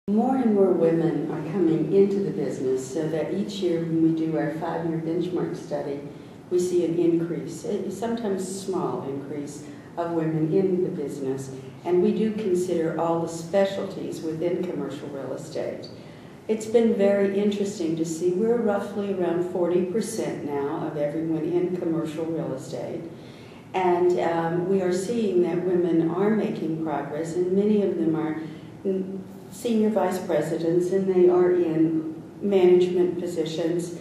More and more women are coming into the business, so that each year when we do our 5-year benchmark study, we see an increase, sometimes small increase, of women in the business. And we do consider all the specialties within commercial real estate. It's been very interesting to see we're roughly around 40% now of everyone in commercial real estate. And we are seeing that women are making progress, and many of them are senior vice presidents, and they are in management positions,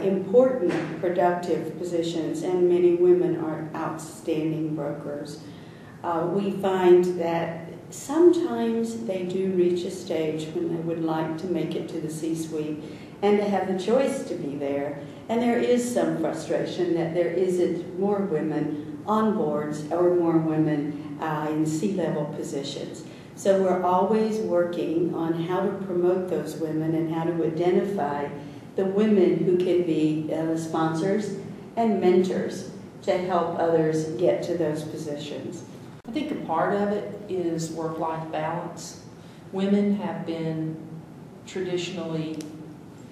important productive positions, and many women are outstanding brokers. We find that sometimes they do reach a stage when they would like to make it to the C-suite and to have the choice to be there. And there is some frustration that there isn't more women on boards or more women in C-level positions. So we're always working on how to promote those women and how to identify the women who can be sponsors and mentors to help others get to those positions. I think a part of it is work-life balance. Women have been traditionally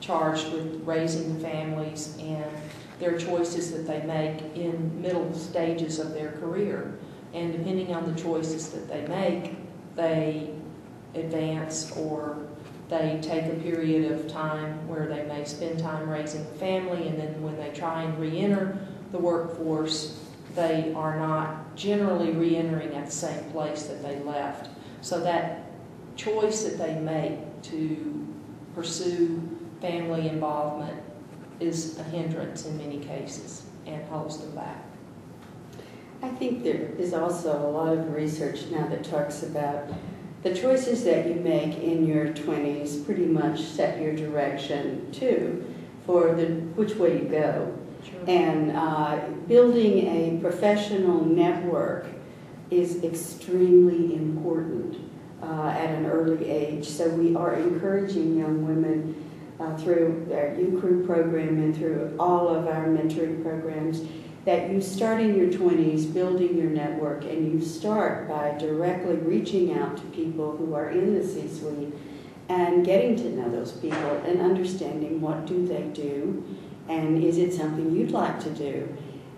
charged with raising the families and their choices that they make in middle stages of their career. And depending on the choices that they make, they advance or they take a period of time where they may spend time raising a family, and then when they try and re-enter the workforce, they are not generally re-entering at the same place that they left. So that choice that they make to pursue family involvement is a hindrance in many cases and holds them back. I think there is also a lot of research now that talks about the choices that you make in your 20s pretty much set your direction too for which way you go. Sure. And building a professional network is extremely important at an early age. So we are encouraging young women through our U-Crew program and through all of our mentoring programs that you start in your 20s building your network, and you start by directly reaching out to people who are in the C-suite and getting to know those people and understanding what do they do and is it something you'd like to do.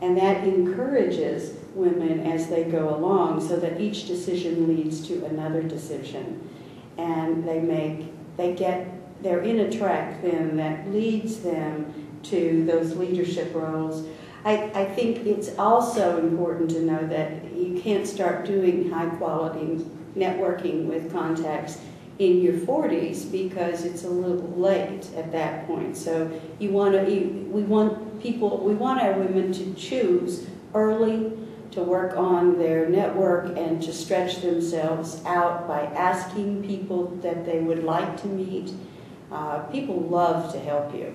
And that encourages women as they go along so that each decision leads to another decision. And they're in a track then that leads them to those leadership roles. I think it's also important to know that you can't start doing high-quality networking with contacts in your 40s because it's a little late at that point. So we want our women to choose early to work on their network and to stretch themselves out by asking people that they would like to meet. People love to help you.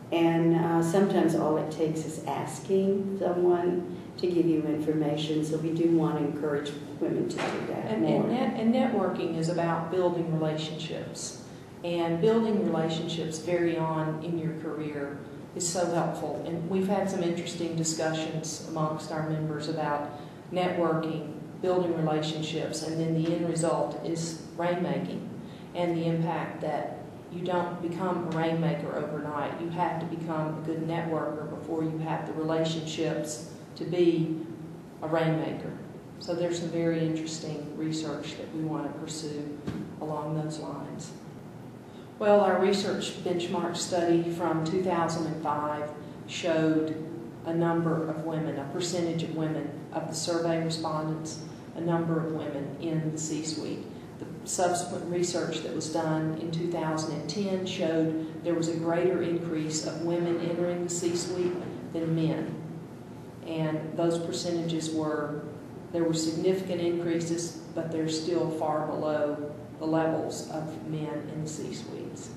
And sometimes all it takes is asking someone to give you information, so we do want to encourage women to do that more. And networking is about building relationships. And building relationships very on in your career is so helpful. And we've had some interesting discussions amongst our members about networking, building relationships, and then the end result is rainmaking and the impact that you don't become a rainmaker overnight. You have to become a good networker before you have the relationships to be a rainmaker. So there's some very interesting research that we want to pursue along those lines. Well, our research benchmark study from 2005 showed a number of women, a percentage of women, of the survey respondents, a number of women in the C-suite. The subsequent research that was done in 2010 showed there was a greater increase of women entering the C-suite than men. And those percentages there were significant increases, but they're still far below the levels of men in the C-suites.